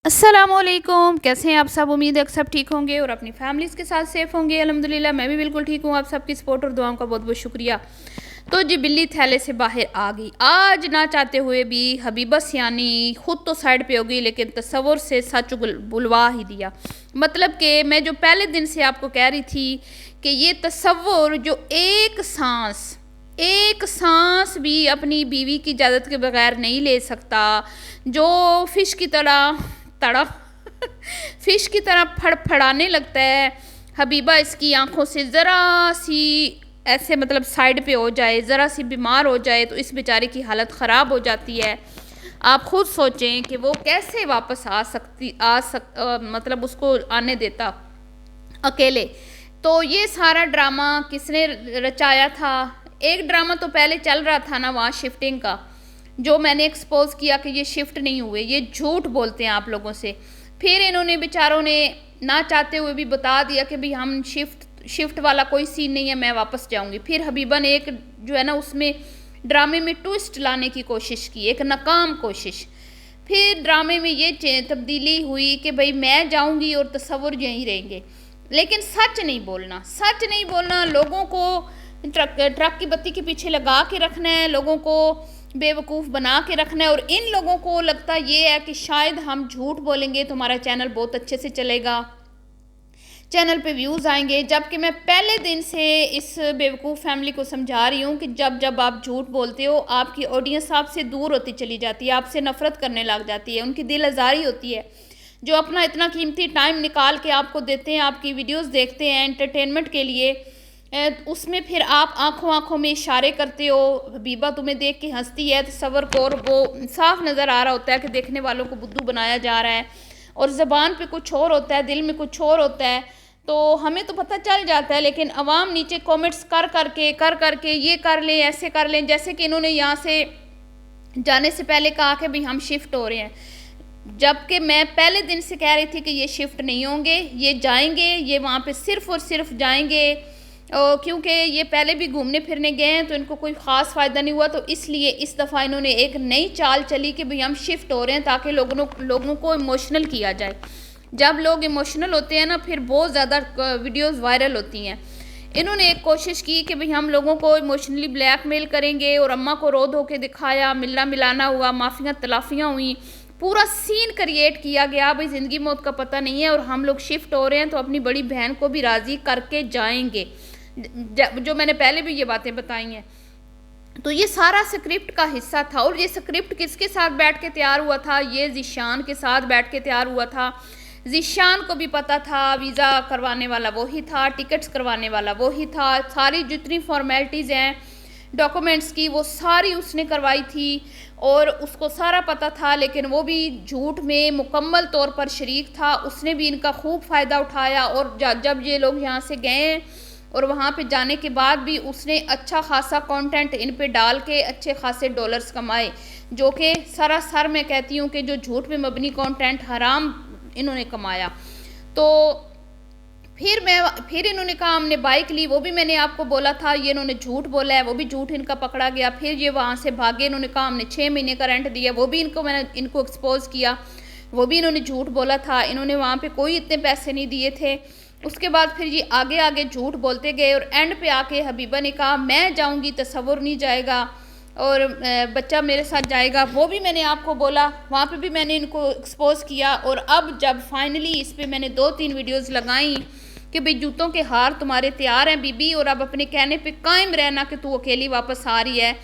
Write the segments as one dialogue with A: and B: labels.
A: अस्सलामुअलैकुम, कैसे हैं आप सब। उम्मीद है कि सब ठीक होंगे और अपनी फैमिलीज़ के साथ सेफ़ होंगे। अल्हम्दुलिल्लाह मैं भी बिल्कुल ठीक हूँ। आप सबकी सपोर्ट और दुआओं का बहुत बहुत शुक्रिया। तो जी बिल्ली थैले से बाहर आ गई। आज ना चाहते हुए भी हबीबा सियानी खुद तो साइड पे हो गई, लेकिन तसव्वुर से सच बुलवा ही दिया। मतलब कि मैं जो पहले दिन से आपको कह रही थी कि ये तसव्वुर जो एक सांस भी अपनी बीवी की इजाज़त के बगैर नहीं ले सकता, जो फिश की तरह तड़ा फिश की तरह फड़फड़ाने लगता है। हबीबा इसकी आंखों से ज़रा सी ऐसे मतलब साइड पे हो जाए, ज़रा सी बीमार हो जाए तो इस बेचारे की हालत ख़राब हो जाती है। आप खुद सोचें कि वो कैसे वापस मतलब उसको आने देता अकेले। तो ये सारा ड्रामा किसने रचाया था। एक ड्रामा तो पहले चल रहा था ना वहाँ शिफ्टिंग का, जो मैंने एक्सपोज किया कि ये शिफ्ट नहीं हुए, ये झूठ बोलते हैं आप लोगों से। फिर इन्होंने बेचारों ने ना चाहते हुए भी बता दिया कि भाई हम शिफ्ट वाला कोई सीन नहीं है, मैं वापस जाऊंगी। फिर हबीबा ने एक जो है ना उसमें ड्रामे में ट्विस्ट लाने की कोशिश की, एक नाकाम कोशिश। फिर ड्रामे में ये तब्दीली हुई कि भाई मैं जाऊंगी और तसव्वुर यहीं रहेंगे। लेकिन सच नहीं बोलना, लोगों को ट्रक की बत्ती के पीछे लगा के रखना है, लोगों को बेवकूफ़ बना के रखना है। और इन लोगों को लगता ये है कि शायद हम झूठ बोलेंगे तो हमारा चैनल बहुत अच्छे से चलेगा, चैनल पे व्यूज़ आएंगे। जबकि मैं पहले दिन से इस बेवकूफ़ फैमिली को समझा रही हूँ कि जब जब आप झूठ बोलते हो आपकी ऑडियंस आपसे दूर होती चली जाती है, आपसे नफ़रत करने लग जाती है, उनकी दिल आज़ारी होती है। जो अपना इतना कीमती टाइम निकाल के आपको देते हैं, आपकी वीडियोस देखते हैं एंटरटेनमेंट के लिए, उसमें फिर आप आंखों आंखों में इशारे करते हो। हबीबा तुम्हें देख के हंसती है, तसव्वुर को, और वो साफ नज़र आ रहा होता है कि देखने वालों को बुद्धू बनाया जा रहा है, और ज़बान पे कुछ और होता है, दिल में कुछ और होता है। तो हमें तो पता चल जाता है, लेकिन अवाम नीचे कमेंट्स कर करके ये कर लें, ऐसे कर लें। जैसे कि इन्होंने यहाँ से जाने से पहले कहा कि भाई हम शिफ्ट हो रहे हैं, जबकि मैं पहले दिन से कह रही थी कि ये शिफ्ट नहीं होंगे, ये जाएंगे, ये वहाँ पे सिर्फ़ और सिर्फ जाएंगे। क्योंकि ये पहले भी घूमने फिरने गए हैं तो इनको कोई ख़ास फ़ायदा नहीं हुआ, तो इसलिए इस दफ़ा इन्होंने एक नई चाल चली कि भाई हम शिफ्ट हो रहे हैं, ताकि लोगों को इमोशनल किया जाए। जब लोग इमोशनल होते हैं ना, फिर बहुत ज़्यादा वीडियोज़ वायरल होती हैं। इन्होंने एक कोशिश की कि भाई हम लोगों को इमोशनली ब्लैकमेल करेंगे, और अम्मा को रो धो के दिखाया, मिलना मिलाना हुआ, माफ़ियाँ तलाफ़ियाँ हुई, पूरा सीन क्रिएट किया गया। भाई ज़िंदगी मौत का पता नहीं है और हम लोग शिफ्ट हो रहे हैं तो अपनी बड़ी बहन को भी राज़ी करके जाएंगे, जो मैंने पहले भी ये बातें बताई हैं। तो ये सारा स्क्रिप्ट का हिस्सा था। और ये स्क्रिप्ट किसके साथ बैठ के तैयार हुआ था? ये ज़ीशान के साथ बैठ के तैयार हुआ था। ज़ीशान को भी पता था, वीज़ा करवाने वाला वही था, टिकट्स करवाने वाला वही था, सारी जितनी फॉर्मेलिटीज़ हैं डॉक्यूमेंट्स की वो सारी उसने करवाई थी, और उसको सारा पता था। लेकिन वो भी झूठ में मुकम्मल तौर पर शरीक था, उसने भी इनका खूब फ़ायदा उठाया। और जब ये लोग यहाँ से गए और वहाँ पे जाने के बाद भी उसने अच्छा खासा कंटेंट इन पे डाल के अच्छे खासे डॉलर्स कमाए, जो कि सरासर मैं कहती हूँ कि जो झूठ पे मबनी कंटेंट हराम इन्होंने कमाया। तो फिर इन्होंने कहा हमने बाइक ली, वो भी मैंने आपको बोला था, ये इन्होंने झूठ बोला है, वो भी झूठ इनका पकड़ा गया। फिर ये वहाँ से भागे, इन्होंने कहा हमने 6 महीने का रेंट दिया, वो भी मैंने इनको एक्सपोज किया, वो भी इन्होंने झूठ बोला था। इन्होंने वहाँ पे कोई इतने पैसे नहीं दिए थे। उसके बाद फिर ये आगे आगे झूठ बोलते गए, और एंड पे आके हबीबा ने कहा मैं जाऊँगी, तसव्वुर नहीं जाएगा, और बच्चा मेरे साथ जाएगा। वो भी मैंने आपको बोला, वहाँ पे भी मैंने इनको एक्सपोज किया। और अब जब फाइनली इस पर मैंने 2-3 वीडियोज़ लगाई कि भाई जूतों के हार तुम्हारे तैयार हैं बीबी, और अब अपने कहने पे कायम रहना कि तू अकेली वापस आ रही है,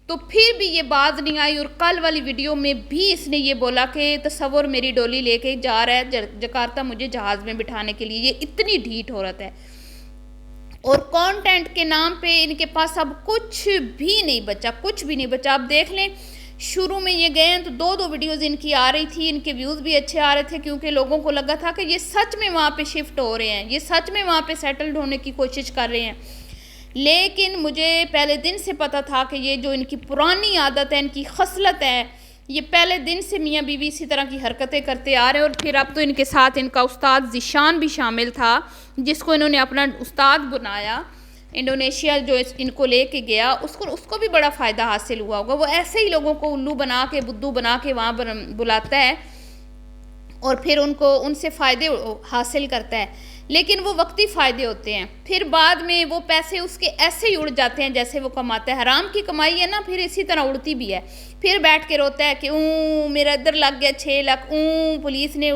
A: तो फिर भी ये बात नहीं आई। और कल वाली वीडियो में भी इसने ये बोला कि तसव्वुर मेरी डोली लेके जा रहा है जकार्ता मुझे जहाज़ में बिठाने के लिए। ये इतनी ढीठ औरत है, और कंटेंट के नाम पे इनके पास अब कुछ भी नहीं बचा। आप देख लें, शुरू में ये गए हैं तो 2-2 वीडियोज़ इनकी आ रही थी, इनके व्यूज़ भी अच्छे आ रहे थे, क्योंकि लोगों को लगा था कि ये सच में वहाँ पे शिफ्ट हो रहे हैं, ये सच में वहाँ पे सेटल्ड होने की कोशिश कर रहे हैं। लेकिन मुझे पहले दिन से पता था कि ये जो इनकी पुरानी आदत है, इनकी खसलत है, ये पहले दिन से मियाँ बीवी इसी तरह की हरकतें करते आ रहे हैं। और फिर अब तो इनके साथ इनका उस्ताद ज़ीशान भी शामिल था, जिसको इन्होंने अपना उस्ताद बनाया। इंडोनेशिया जो इनको लेके गया, उसको भी बड़ा फ़ायदा हासिल हुआ होगा। वो ऐसे ही लोगों को उल्लू बना के, बुद्धू बना के वहाँ बुलाता है, और फिर उनको उनसे फ़ायदे हासिल करता है, लेकिन वो वक्ती फ़ायदे होते हैं। फिर बाद में वो पैसे उसके ऐसे ही उड़ जाते हैं जैसे वो कमाता है। हराम की कमाई है ना, फिर इसी तरह उड़ती भी है। फिर बैठ के रोता है कि मेरा इधर लग गया 6 लाख, पुलिस ने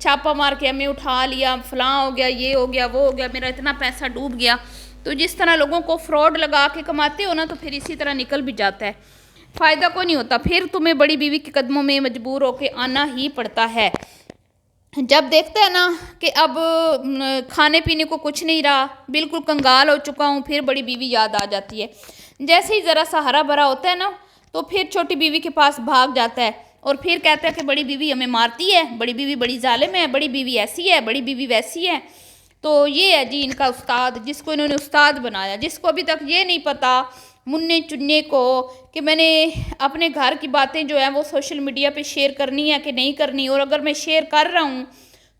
A: छापा मार के हमें उठा लिया, फलां हो गया, ये हो गया, वो हो गया, मेरा इतना पैसा डूब गया। तो जिस तरह लोगों को फ्रॉड लगा के कमाते हो ना, तो फिर इसी तरह निकल भी जाता है, फ़ायदा कोई नहीं होता। फिर तुम्हें बड़ी बीवी के कदमों में मजबूर होकर आना ही पड़ता है। जब देखता है ना कि अब खाने पीने को कुछ नहीं रहा, बिल्कुल कंगाल हो चुका हूँ, फिर बड़ी बीवी याद आ जाती है। जैसे ही ज़रा सा हरा भरा होता है ना, तो फिर छोटी बीवी के पास भाग जाता है और फिर कहता है कि बड़ी बीवी हमें मारती है, बड़ी बीवी बड़ी जालिम है, बड़ी बीवी ऐसी है, बड़ी बीवी वैसी है। तो ये है जी इनका उस्ताद, जिसको इन्होंने उस्ताद बनाया, जिसको अभी तक ये नहीं पता मुन्ने चुन्ने को कि मैंने अपने घर की बातें जो है वो सोशल मीडिया पे शेयर करनी है कि नहीं करनी, और अगर मैं शेयर कर रहा हूँ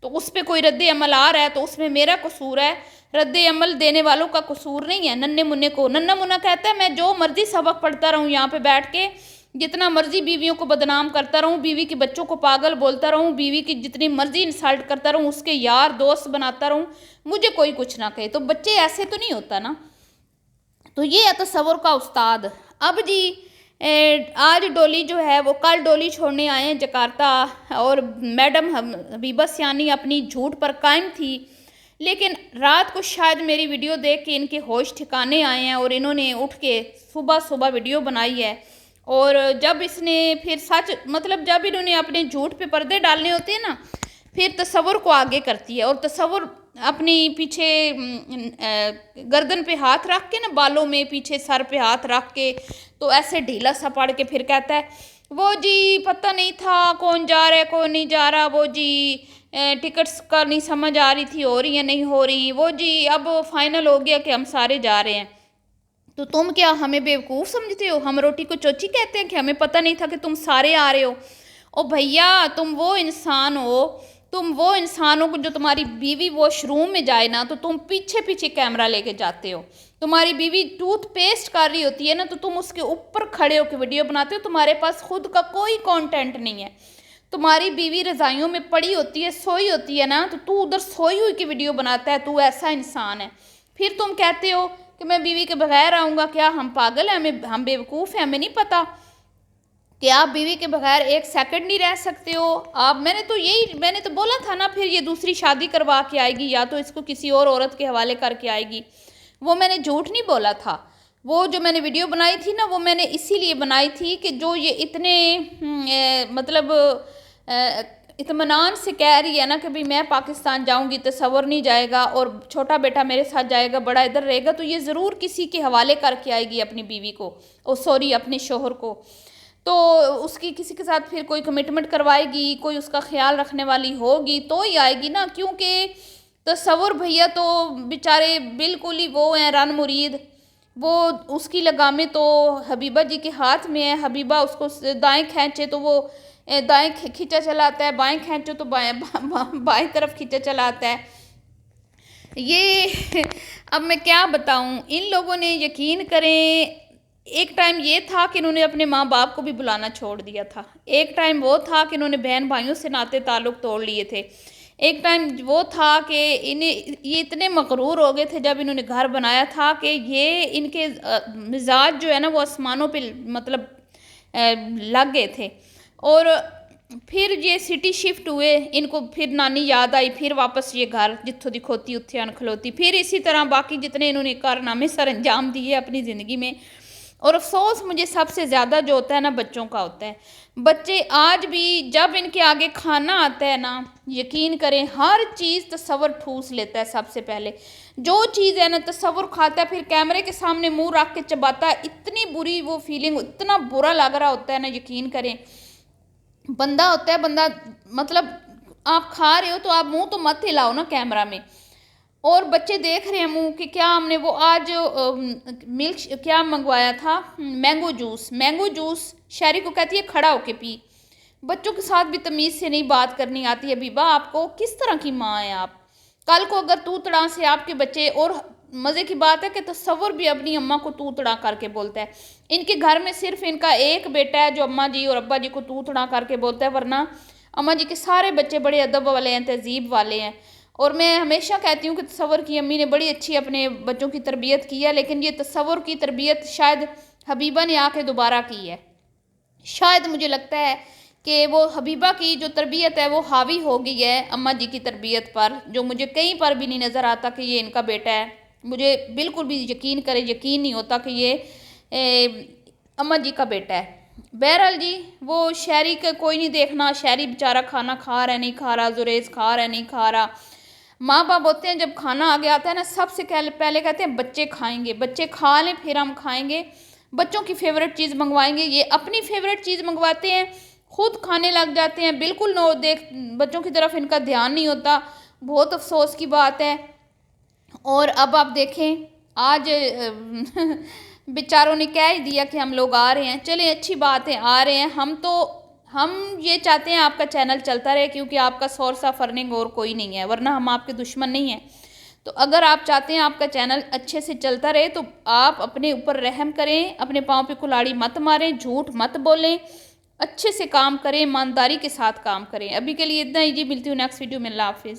A: तो उस पर कोई रद्द अमल आ रहा है तो उसमें मेरा कसूर है, रद्द अमल देने वालों का कसूर नहीं है। नन्हे मुन्ने को नन्ना मुन्ना कहता है मैं जो मर्जी सबक पढ़ता रहूँ यहाँ पे बैठ के, जितना मर्जी बीवियों को बदनाम करता रहूँ, बीवी के बच्चों को पागल बोलता रहूँ, बीवी की जितनी मर्जी इंसल्ट करता रहूँ, उसके यार दोस्त बनाता रहूँ, मुझे कोई कुछ ना कहे। तो बच्चे ऐसे तो नहीं होता ना। तो ये है तसव्वुर का उस्ताद। अब जी आज डोली जो है वो कल डोली छोड़ने आए हैं जकार्ता, और मैडम हबीबा सियानी अपनी झूठ पर कायम थी, लेकिन रात को शायद मेरी वीडियो देख के इनके होश ठिकाने आए हैं और इन्होंने उठ के सुबह सुबह वीडियो बनाई है। और जब इसने फिर सच मतलब जब इन्होंने अपने झूठ पे पर्दे डालने होते हैं ना, फिर तसव्वुर को आगे करती है, और तसव्वुर अपनी पीछे गर्दन पे हाथ रख के ना, बालों में पीछे सर पे हाथ रख के, तो ऐसे ढीला सा पड़ के फिर कहता है वो जी पता नहीं था कौन जा रहा है कौन नहीं जा रहा, वो जी टिकट्स का नहीं समझ आ रही थी हो रही है नहीं हो रही, वो जी अब फाइनल हो गया कि हम सारे जा रहे हैं। तो तुम क्या हमें बेवकूफ़ समझते हो? हम रोटी को चोची कहते हैं कि हमें पता नहीं था कि तुम सारे आ रहे हो? ओ भैया तुम वो इंसान हो, तुम वो इंसान हो जो तुम्हारी बीवी वॉशरूम में जाए ना तो तुम पीछे पीछे कैमरा लेके जाते हो। तुम्हारी बीवी टूथपेस्ट कर रही होती है ना तो तुम उसके ऊपर खड़े होकर वीडियो बनाते हो। तुम्हारे पास खुद का कोई कंटेंट नहीं है। तुम्हारी बीवी रज़ाइयों में पड़ी होती है, सोई होती है ना, तो तू उधर सोई हुई की वीडियो बनाता है। तू ऐसा इंसान है। फिर तुम कहते हो कि मैं बीवी के बगैर आऊँगा। क्या हम पागल हैं? हम बेवकूफ़ हैं? हमें नहीं पता कि आप बीवी के बगैर एक सेकंड नहीं रह सकते हो? आप मैंने तो बोला था ना, फिर ये दूसरी शादी करवा के आएगी या तो इसको किसी और औरत के हवाले करके आएगी। वो मैंने झूठ नहीं बोला था। वो जो मैंने वीडियो बनाई थी ना, वो मैंने इसीलिए बनाई थी कि जो ये इतने मतलब इत्मीनान से कह रही है ना कि भाई मैं पाकिस्तान जाऊंगी, तसव्वुर नहीं जाएगा और छोटा बेटा मेरे साथ जाएगा, बड़ा इधर रहेगा, तो ये ज़रूर किसी के हवाले करके आएगी अपनी बीवी को, अपने शोहर को। तो उसकी किसी के साथ फिर कोई कमिटमेंट करवाएगी, कोई उसका ख्याल रखने वाली होगी तो ही आएगी ना। क्योंकि तसव्वुर भैया तो बेचारे बिल्कुल ही वो हैं रन मुरीद। वो उसकी लगामें तो हबीबा जी के हाथ में है। हबीबा उसको दाएं खींचे तो वो दाएं खींचा चलाता है, बाएं खींचो तो बाएं तरफ खींचा चलाता है। ये अब मैं क्या बताऊं, इन लोगों ने यकीन करें, एक टाइम ये था कि इन्होंने अपने माँ बाप को भी बुलाना छोड़ दिया था। एक टाइम वो था कि इन्होंने बहन भाइयों से नाते ताल्लुक़ तोड़ लिए थे। एक टाइम वो था कि ये इतने मगरूर हो गए थे जब इन्होंने घर बनाया था कि ये इनके मिजाज जो है ना वो आसमानों पे मतलब लग गए थे। और फिर ये सिटी शिफ्ट हुए, इनको फिर नानी याद आई, फिर वापस ये घर जिथों दी खोती उत्थे अनखलोती, फिर इसी तरह बाकी जितने इन्होंने कारनामे सर अंजाम दिए अपनी ज़िंदगी में। और अफसोस मुझे सबसे ज़्यादा जो होता है ना बच्चों का होता है। बच्चे आज भी जब इनके आगे खाना आता है ना, यकीन करें हर चीज़ तसव्वुर ठूस लेता है। सबसे पहले जो चीज़ है ना तसव्वुर खाता है, फिर कैमरे के सामने मुंह रख के चबाता है। इतनी बुरी वो फीलिंग, इतना बुरा लग रहा होता है ना, यकीन करें। बंदा होता है, बंदा मतलब आप खा रहे हो तो आप मुंह तो मत हिलाओ ना कैमरा में, और बच्चे देख रहे हैं मुंह कि क्या हमने वो आज मिल्क क्या मंगवाया था, मैंगो जूस शहरी को कहती है खड़ा होके पी। बच्चों के साथ भी तमीज़ से नहीं बात करनी आती है। बीबा आपको किस तरह की माँ है आप? कल को अगर तू तड़ा से आपके बच्चे, और मज़े की बात है कि तसव्वुर भी अपनी अम्मा को तू तड़ा करके बोलता है। इनके घर में सिर्फ इनका एक बेटा है जो अम्मा जी और अब्बा जी को तू तड़ा करके बोलता है, वरना अम्मा जी के सारे बच्चे बड़े अदब वाले हैं, तहजीब वाले हैं। और मैं हमेशा कहती हूँ कि तसव्वुर की अम्मी ने बड़ी अच्छी अपने बच्चों की तरबियत की है, लेकिन ये तसव्वुर की तरबियत शायद हबीबा ने आके दोबारा की है। शायद मुझे लगता है कि वो हबीबा की जो तरबियत है वो हावी हो गई है अम्मा जी की तरबियत पर, जो मुझे कहीं पर भी नहीं नज़र आता कि ये इनका बेटा है। मुझे बिल्कुल भी यकीन नहीं होता कि ये अम्मा जी का बेटा है। बहरहाल जी, वो शहरी का कोई नहीं देखना, शहरी बेचारा खाना खा रहा है नहीं खा रहा, जुरेज खा रहा है नहीं खा रहा। माँ बाप होते हैं, जब खाना आगे आता है ना, सबसे पहले कहते हैं बच्चे खाएंगे, बच्चे खा लें फिर हम खाएंगे, बच्चों की फेवरेट चीज़ मंगवाएंगे। ये अपनी फेवरेट चीज़ मंगवाते हैं, खुद खाने लग जाते हैं, बिल्कुल नो देख बच्चों की तरफ इनका ध्यान नहीं होता। बहुत अफसोस की बात है। और अब आप देखें आज बेचारों ने कह ही दिया कि हम लोग आ रहे हैं। चलें, अच्छी बात है, आ रहे हैं। हम ये चाहते हैं आपका चैनल चलता रहे, क्योंकि आपका सोर्स ऑफ अर्निंग और कोई नहीं है, वरना हम आपके दुश्मन नहीं हैं। तो अगर आप चाहते हैं आपका चैनल अच्छे से चलता रहे तो आप अपने ऊपर रहम करें, अपने पाँव पे कुल्हाड़ी मत मारें, झूठ मत बोलें, अच्छे से काम करें, ईमानदारी के साथ काम करें। अभी के लिए इतना ही जी, मिलती हूँ नेक्स्ट वीडियो में। अल्लाह हाफिज़।